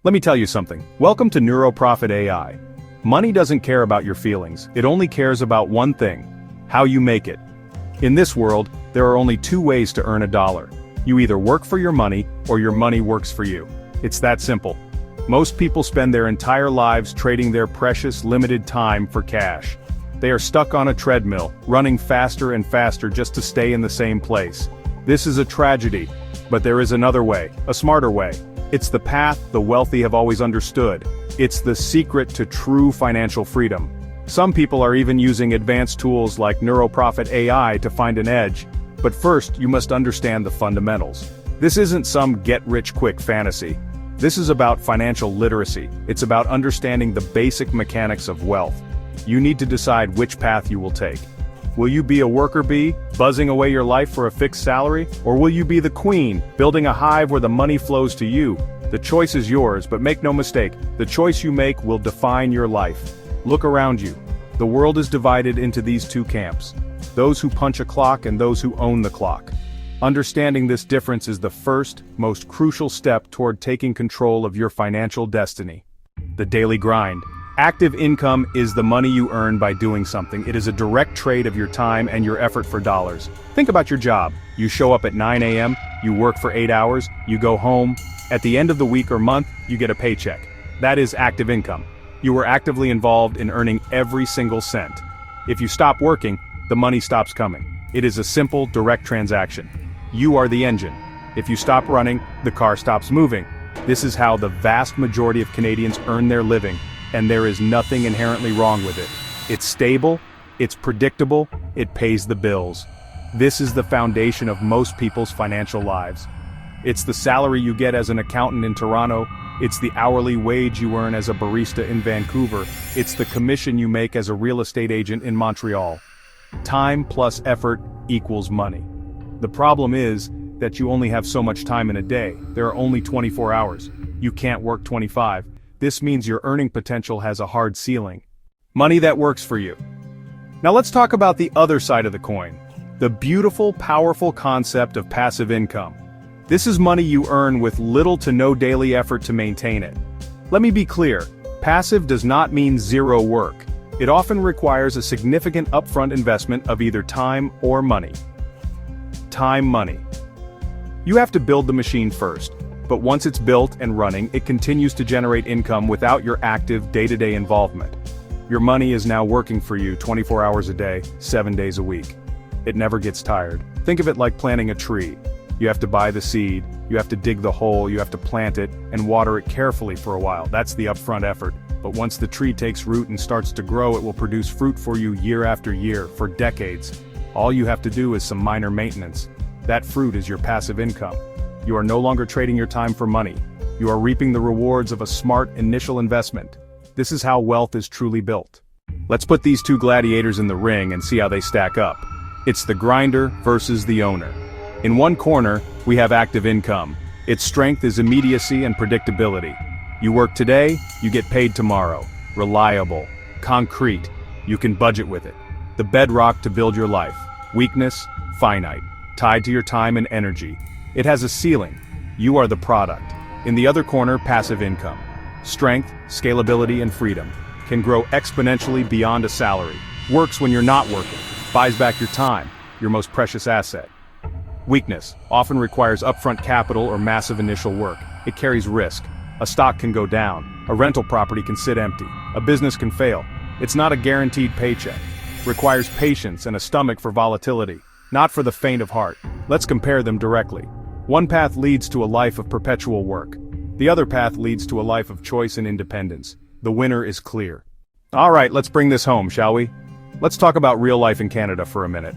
Let me tell you something. Welcome to Neuro Profit AI. Money doesn't care about your feelings, it only cares about one thing: how you make it. In this world, there are only two ways to earn $1. You either work for your money, or your money works for you. It's that simple. Most people spend their entire lives trading their precious, limited time for cash. They are stuck on a treadmill, running faster and faster just to stay in the same place. This is a tragedy, but there is another way, a smarter way. It's the path the wealthy have always understood. It's the secret to true financial freedom. Some people are even using advanced tools like Neuro Profit AI to find an edge. But first, you must understand the fundamentals. This isn't some get-rich-quick fantasy. This is about financial literacy. It's about understanding the basic mechanics of wealth. You need to decide which path you will take. Will you be a worker bee, buzzing away your life for a fixed salary? Or will you be the queen, building a hive where the money flows to you? The choice is yours, but make no mistake, the choice you make will define your life. Look around you. The world is divided into these two camps: those who punch a clock and those who own the clock. Understanding this difference is the first, most crucial step toward taking control of your financial destiny. The daily grind. Active income is the money you earn by doing something. It is a direct trade of your time and your effort for dollars. Think about your job. You show up at 9 a.m., you work for 8 hours, you go home. At the end of the week or month, you get a paycheck. That is active income. You are actively involved in earning every single cent. If you stop working, the money stops coming. It is a simple, direct transaction. You are the engine. If you stop running, the car stops moving. This is how the vast majority of Canadians earn their living. And there is nothing inherently wrong with it. It's stable, it's predictable, it pays the bills. This is the foundation of most people's financial lives. It's the salary you get as an accountant in Toronto, it's the hourly wage you earn as a barista in Vancouver, it's the commission you make as a real estate agent in Montreal. Time plus effort equals money. The problem is that you only have so much time in a day. There are only 24 hours. You can't work 25. This means your earning potential has a hard ceiling. Money that works for you. Now let's talk about the other side of the coin. The beautiful, powerful concept of passive income. This is money you earn with little to no daily effort to maintain it. Let me be clear, passive does not mean zero work. It often requires a significant upfront investment of either time or money. Time money. You have to build the machine first. But once it's built and running, it continues to generate income without your active, day-to-day involvement. Your money is now working for you 24 hours a day, 7 days a week. It never gets tired. Think of it like planting a tree. You have to buy the seed, you have to dig the hole, you have to plant it, and water it carefully for a while. That's the upfront effort. But once the tree takes root and starts to grow, it will produce fruit for you year after year, for decades. All you have to do is some minor maintenance. That fruit is your passive income. You are no longer trading your time for money. You are reaping the rewards of a smart initial investment. This is how wealth is truly built. Let's put these two gladiators in the ring and see how they stack up. It's the grinder versus the owner. In one corner, we have active income. Its strength is immediacy and predictability. You work today, you get paid tomorrow. Reliable, concrete, you can budget with it. The bedrock to build your life. Weakness, finite, tied to your time and energy. It has a ceiling. You are the product. In the other corner, passive income. Strength, scalability, and freedom. Can grow exponentially beyond a salary. Works when you're not working. Buys back your time, your most precious asset. Weakness. Often requires upfront capital or massive initial work. It carries risk. A stock can go down. A rental property can sit empty. A business can fail. It's not a guaranteed paycheck. Requires patience and a stomach for volatility. Not for the faint of heart. Let's compare them directly. One path leads to a life of perpetual work. The other path leads to a life of choice and independence. The winner is clear. Alright, let's bring this home, shall we? Let's talk about real life in Canada for a minute.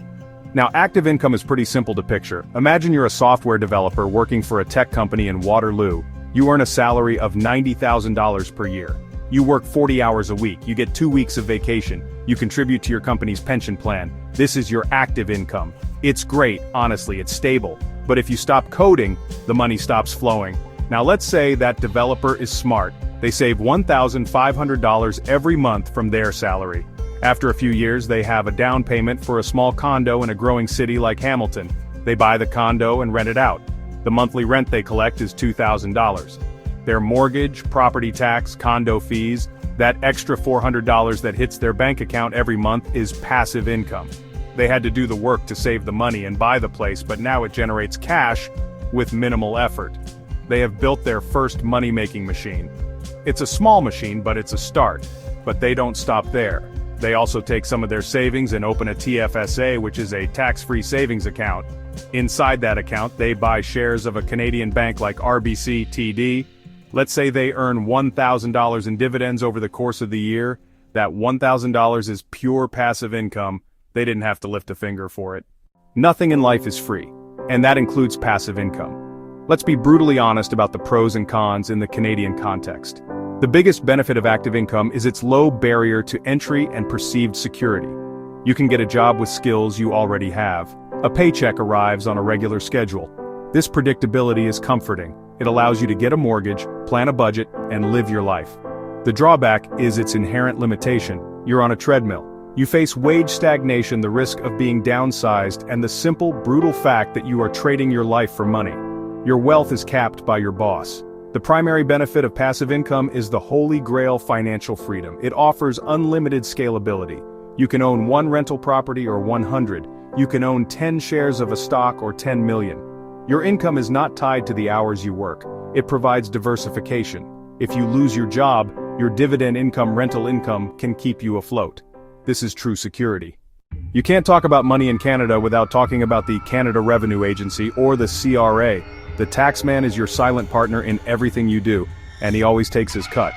Now, active income is pretty simple to picture. Imagine you're a software developer working for a tech company in Waterloo. You earn a salary of $90,000 per year. You work 40 hours a week, you get 2 weeks of vacation, you contribute to your company's pension plan. This is your active income. It's great, honestly, it's stable. But if you stop coding, the money stops flowing. Now let's say that developer is smart. They save $1,500 every month from their salary. After a few years, they have a down payment for a small condo in a growing city like Hamilton. They buy the condo and rent it out. The monthly rent they collect is $2,000. Their mortgage, property tax, condo fees, that extra $400 that hits their bank account every month is passive income. They had to do the work to save the money and buy the place, but now it generates cash with minimal effort. They have built their first money-making machine. It's a small machine, but it's a start. But they don't stop there. They also take some of their savings and open a TFSA, which is a tax-free savings account. Inside that account, they buy shares of a Canadian bank like RBC TD. Let's say they earn $1,000 in dividends over the course of the year. That $1,000 is pure passive income. They didn't have to lift a finger for it. Nothing in life is free, and that includes passive income. Let's be brutally honest about the pros and cons in the Canadian context. The biggest benefit of active income is its low barrier to entry and perceived security. You can get a job with skills you already have. A paycheck arrives on a regular schedule. This predictability is comforting. It allows you to get a mortgage, plan a budget, and live your life. The drawback is its inherent limitation. You're on a treadmill. You face wage stagnation, the risk of being downsized, and the simple, brutal fact that you are trading your life for money. Your wealth is capped by your boss. The primary benefit of passive income is the holy grail financial freedom. It offers unlimited scalability. You can own 1 rental property or 100. You can own 10 shares of a stock or 10 million. Your income is not tied to the hours you work. It provides diversification. If you lose your job, your dividend income, rental income can keep you afloat. This is true security. You can't talk about money in Canada without talking about the Canada Revenue Agency, or the CRA. The taxman is your silent partner in everything you do, and he always takes his cut.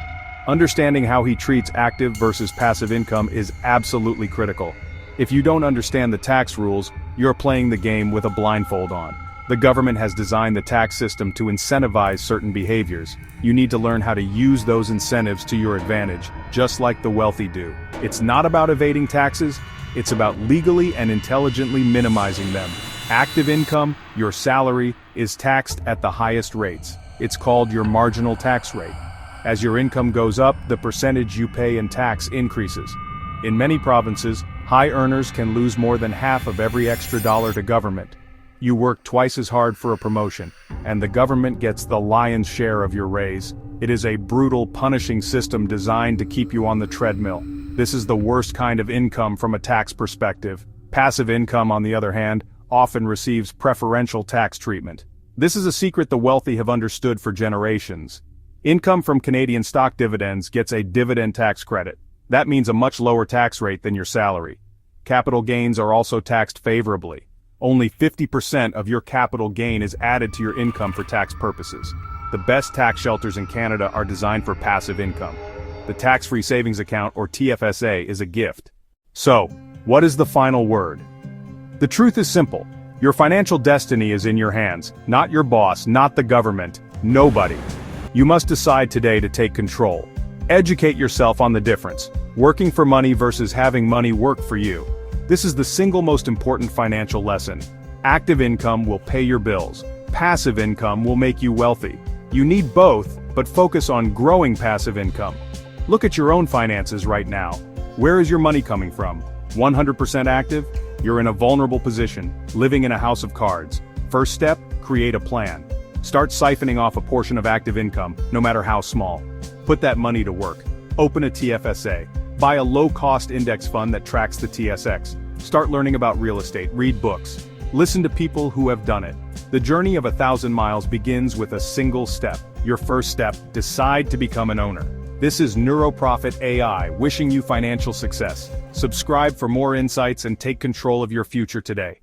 Understanding how he treats active versus passive income is absolutely critical. If you don't understand the tax rules, you're playing the game with a blindfold on. The government has designed the tax system to incentivize certain behaviors. You need to learn how to use those incentives to your advantage, just like the wealthy do. It's not about evading taxes, it's about legally and intelligently minimizing them. Active income, your salary, is taxed at the highest rates. It's called your marginal tax rate. As your income goes up, the percentage you pay in tax increases. In many provinces, high earners can lose more than half of every extra dollar to government. You work twice as hard for a promotion, and the government gets the lion's share of your raise. It is a brutal, punishing system designed to keep you on the treadmill. This is the worst kind of income from a tax perspective. Passive income, on the other hand, often receives preferential tax treatment. This is a secret the wealthy have understood for generations. Income from Canadian stock dividends gets a dividend tax credit. That means a much lower tax rate than your salary. Capital gains are also taxed favorably. Only 50% of your capital gain is added to your income for tax purposes. The best tax shelters in Canada are designed for passive income. The tax-free savings account, or TFSA, is a gift. So, what is the final word? The truth is simple. Your financial destiny is in your hands, not your boss, not the government, nobody. You must decide today to take control. Educate yourself on the difference, working for money versus having money work for you. This is the single most important financial lesson. Active income will pay your bills. Passive income will make you wealthy. You need both, but focus on growing passive income. Look at your own finances right now. Where is your money coming from? 100% active? You're in a vulnerable position, living in a house of cards. First step, create a plan. Start siphoning off a portion of active income, no matter how small. Put that money to work. Open a TFSA. Buy a low-cost index fund that tracks the TSX. Start learning about real estate, read books. Listen to people who have done it. The journey of 1,000 miles begins with a single step. Your first step, decide to become an owner. This is Neuro Profit AI, wishing you financial success. Subscribe for more insights and take control of your future today.